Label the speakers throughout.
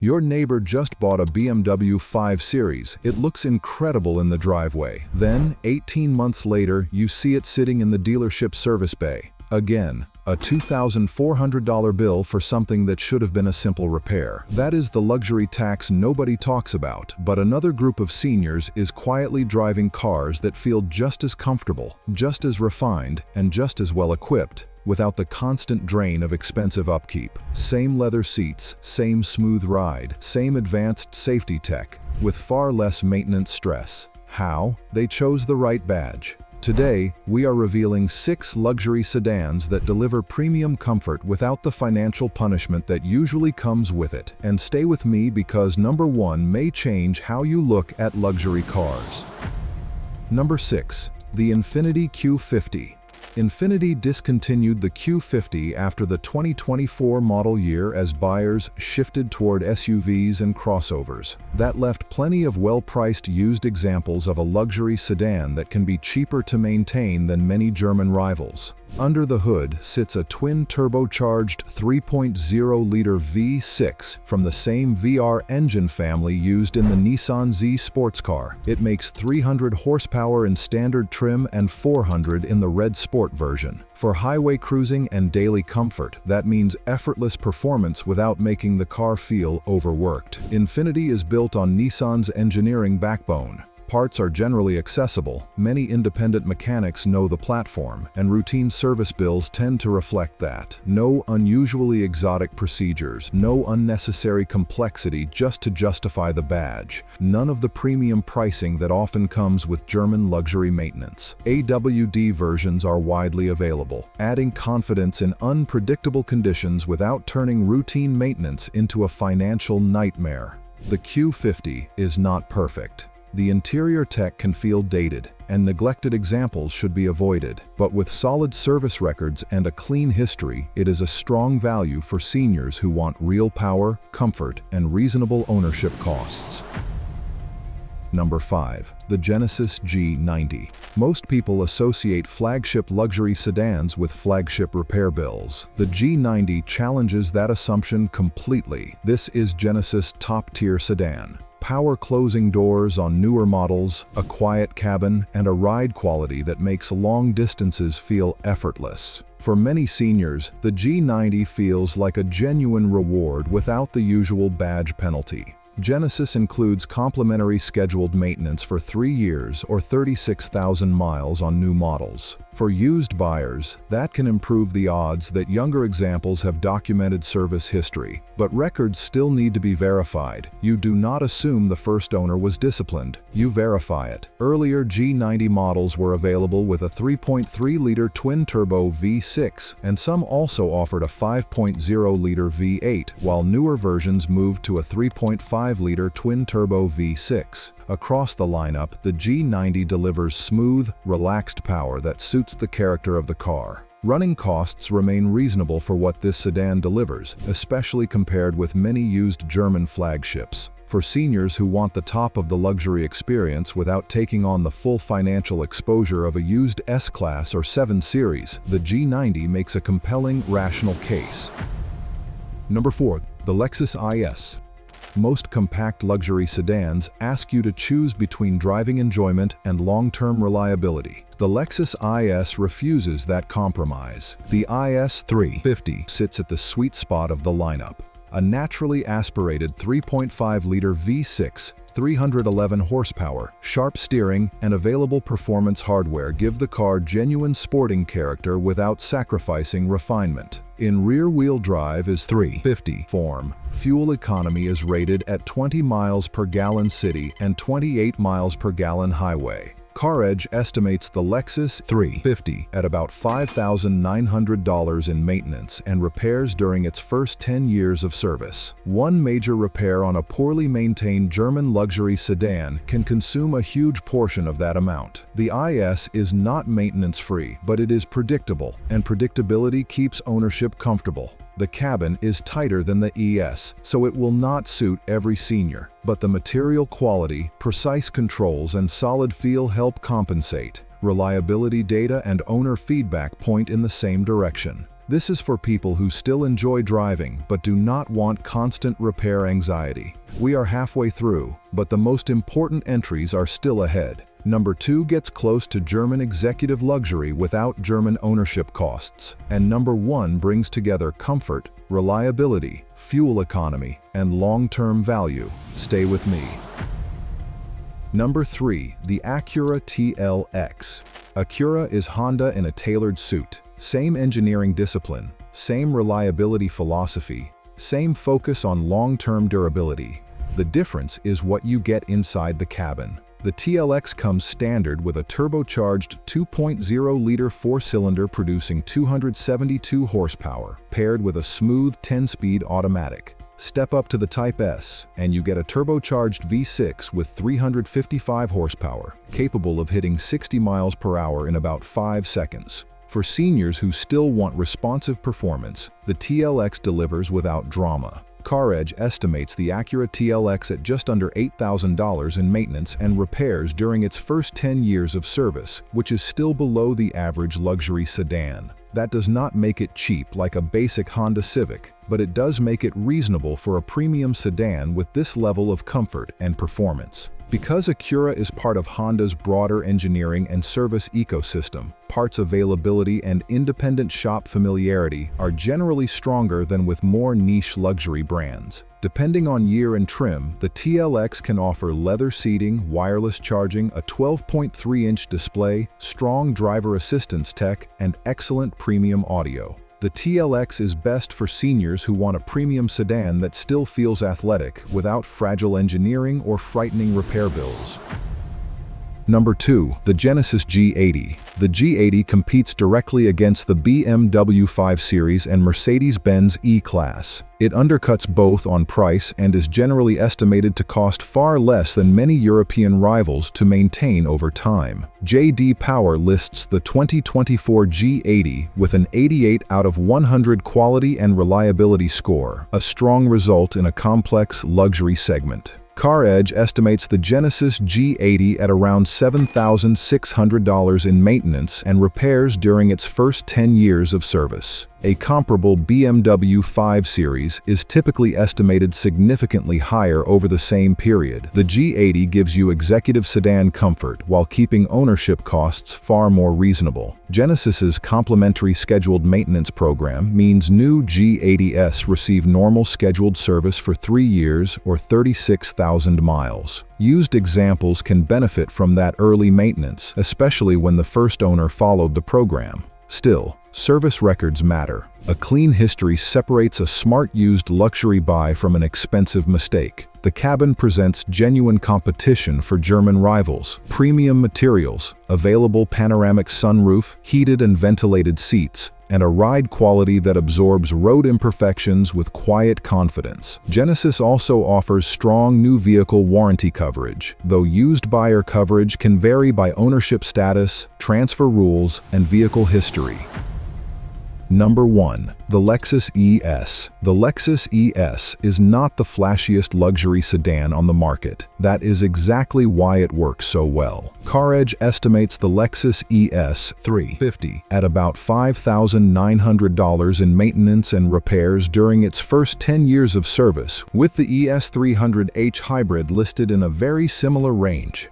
Speaker 1: Your neighbor just bought a BMW 5 Series. It looks incredible in the driveway. Then, 18 months later, you see it sitting in the dealership service bay. Again, a $2,400 bill for something that should have been a simple repair. That is the luxury tax nobody talks about, but another group of seniors is quietly driving cars that feel just as comfortable, just as refined, and just as well equipped, without the constant drain of expensive upkeep. Same leather seats, same smooth ride, same advanced safety tech, with far less maintenance stress. How? They chose the right badge. Today, we are revealing 6 luxury sedans that deliver premium comfort without the financial punishment that usually comes with it. And stay with me because number 1 may change how you look at luxury cars. Number 6. The Infiniti Q50. Infiniti discontinued the Q50 after the 2024 model year as buyers shifted toward SUVs and crossovers. That left plenty of well-priced used examples of a luxury sedan that can be cheaper to maintain than many German rivals. Under the hood sits a twin-turbocharged 3.0-liter V6 from the same VR engine family used in the Nissan Z sports car. It makes 300 horsepower in standard trim and 400 in the red sport version. For highway cruising and daily comfort, that means effortless performance without making the car feel overworked. Infiniti is built on Nissan's engineering backbone. Parts are generally accessible, many independent mechanics know the platform, and routine service bills tend to reflect that. No unusually exotic procedures, no unnecessary complexity just to justify the badge. None of the premium pricing that often comes with German luxury maintenance. AWD versions are widely available, adding confidence in unpredictable conditions without turning routine maintenance into a financial nightmare. The Q50 is not perfect. The interior tech can feel dated, and neglected examples should be avoided. But with solid service records and a clean history, it is a strong value for seniors who want real power, comfort, and reasonable ownership costs. Number 5. The Genesis G90. Most people associate flagship luxury sedans with flagship repair bills. The G90 challenges that assumption completely. This is Genesis' top-tier sedan. Power closing doors on newer models, a quiet cabin, and a ride quality that makes long distances feel effortless. For many seniors, the G90 feels like a genuine reward without the usual badge penalty. Genesis includes complimentary scheduled maintenance for 3 years or 36,000 miles on new models. For used buyers, that can improve the odds that younger examples have documented service history, but records still need to be verified. You do not assume the first owner was disciplined, you verify it. Earlier G90 models were available with a 3.3-liter twin-turbo V6, and some also offered a 5.0-liter V8, while newer versions moved to a 3.5-liter twin-turbo V6. Across the lineup, the G90 delivers smooth, relaxed power that suits the character of the car. Running costs remain reasonable for what this sedan delivers, especially compared with many used German flagships. For seniors who want the top of the luxury experience without taking on the full financial exposure of a used S-Class or 7 Series, the G90 makes a compelling, rational case. Number 4. The Lexus IS. Most compact luxury sedans ask you to choose between driving enjoyment and long-term reliability. The Lexus IS refuses that compromise. The IS 350 sits at the sweet spot of the lineup. A naturally aspirated 3.5-liter V6, 311 horsepower, sharp steering, and available performance hardware give the car genuine sporting character without sacrificing refinement. In rear-wheel drive is 350 form. Fuel economy is rated at 20 miles per gallon city and 28 miles per gallon highway. CarEdge estimates the Lexus 350 at about $5,900 in maintenance and repairs during its first 10 years of service. One major repair on a poorly maintained German luxury sedan can consume a huge portion of that amount. The IS is not maintenance-free, but it is predictable, and predictability keeps ownership comfortable. The cabin is tighter than the ES, so it will not suit every senior, but the material quality, precise controls, and solid feel help compensate. Reliability data and owner feedback point in the same direction. This is for people who still enjoy driving but do not want constant repair anxiety. We are halfway through, but the most important entries are still ahead. Number 2 gets close to German executive luxury without German ownership costs. And number 1 brings together comfort, reliability, fuel economy, and long-term value. Stay with me. Number 3, the Acura TLX. Acura is Honda in a tailored suit. Same engineering discipline, same reliability philosophy, same focus on long-term durability. The difference is what you get inside the cabin. The TLX comes standard with a turbocharged 2.0-liter four-cylinder producing 272 horsepower, paired with a smooth 10-speed automatic. Step up to the Type S, and you get a turbocharged V6 with 355 horsepower, capable of hitting 60 miles per hour in about 5 seconds. For seniors who still want responsive performance, the TLX delivers without drama. CarEdge estimates the Acura TLX at just under $8,000 in maintenance and repairs during its first 10 years of service, which is still below the average luxury sedan. That does not make it cheap like a basic Honda Civic, but it does make it reasonable for a premium sedan with this level of comfort and performance. Because Acura is part of Honda's broader engineering and service ecosystem, parts availability and independent shop familiarity are generally stronger than with more niche luxury brands. Depending on year and trim, the TLX can offer leather seating, wireless charging, a 12.3-inch display, strong driver assistance tech, and excellent premium audio. The TLX is best for seniors who want a premium sedan that still feels athletic without fragile engineering or frightening repair bills. Number 2, the Genesis G80. The G80 competes directly against the BMW 5 Series and Mercedes-Benz E-Class. It undercuts both on price and is generally estimated to cost far less than many European rivals to maintain over time. J.D. Power lists the 2024 G80 with an 88 out of 100 quality and reliability score, a strong result in a complex luxury segment. CarEdge estimates the Genesis G80 at around $7,600 in maintenance and repairs during its first 10 years of service. A comparable BMW 5 Series is typically estimated significantly higher over the same period. The G80 gives you executive sedan comfort while keeping ownership costs far more reasonable. Genesis's complimentary scheduled maintenance program means new G80s receive normal scheduled service for 3 years or 36,000 miles. Used examples can benefit from that early maintenance, especially when the first owner followed the program. Still, service records matter. A clean history separates a smart used luxury buy from an expensive mistake. The cabin presents genuine competition for German rivals. Premium materials, available panoramic sunroof, heated and ventilated seats, and a ride quality that absorbs road imperfections with quiet confidence. Genesis also offers strong new vehicle warranty coverage, though used buyer coverage can vary by ownership status, transfer rules, and vehicle history. Number 1. The Lexus ES. The Lexus ES is not the flashiest luxury sedan on the market. That is exactly why it works so well. CarEdge estimates the Lexus ES 350 at about $5,900 in maintenance and repairs during its first 10 years of service, with the ES 300h Hybrid listed in a very similar range.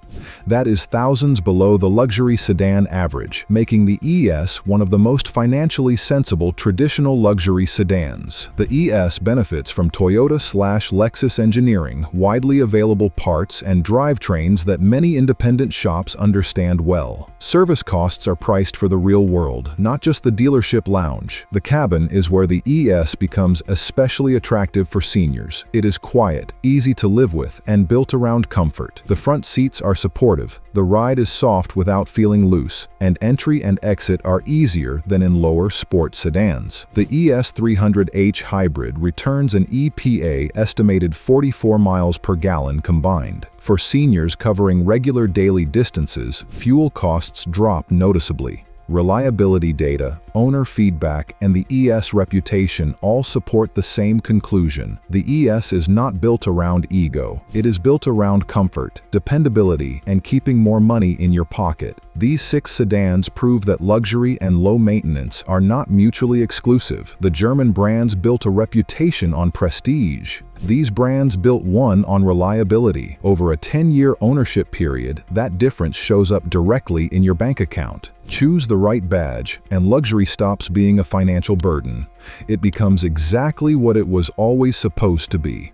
Speaker 1: That is thousands below the luxury sedan average, making the ES one of the most financially sensible traditional luxury sedans. The ES benefits from Toyota/Lexus engineering, widely available parts, and drivetrains that many independent shops understand well. Service costs are priced for the real world, not just the dealership lounge. The cabin is where the ES becomes especially attractive for seniors. It is quiet, easy to live with, and built around comfort. The front seats are supportive, the ride is soft without feeling loose, and entry and exit are easier than in lower sport sedans. The ES 300h Hybrid returns an EPA estimated 44 miles per gallon combined. For seniors covering regular daily distances, fuel costs drop noticeably. Reliability data, owner feedback, and the ES reputation all support the same conclusion. The ES is not built around ego. It is built around comfort, dependability, and keeping more money in your pocket. These 6 sedans prove that luxury and low maintenance are not mutually exclusive. The German brands built a reputation on prestige. These brands built one on reliability. Over a 10-year ownership period, that difference shows up directly in your bank account. Choose the right badge, and luxury stops being a financial burden. It becomes exactly what it was always supposed to be: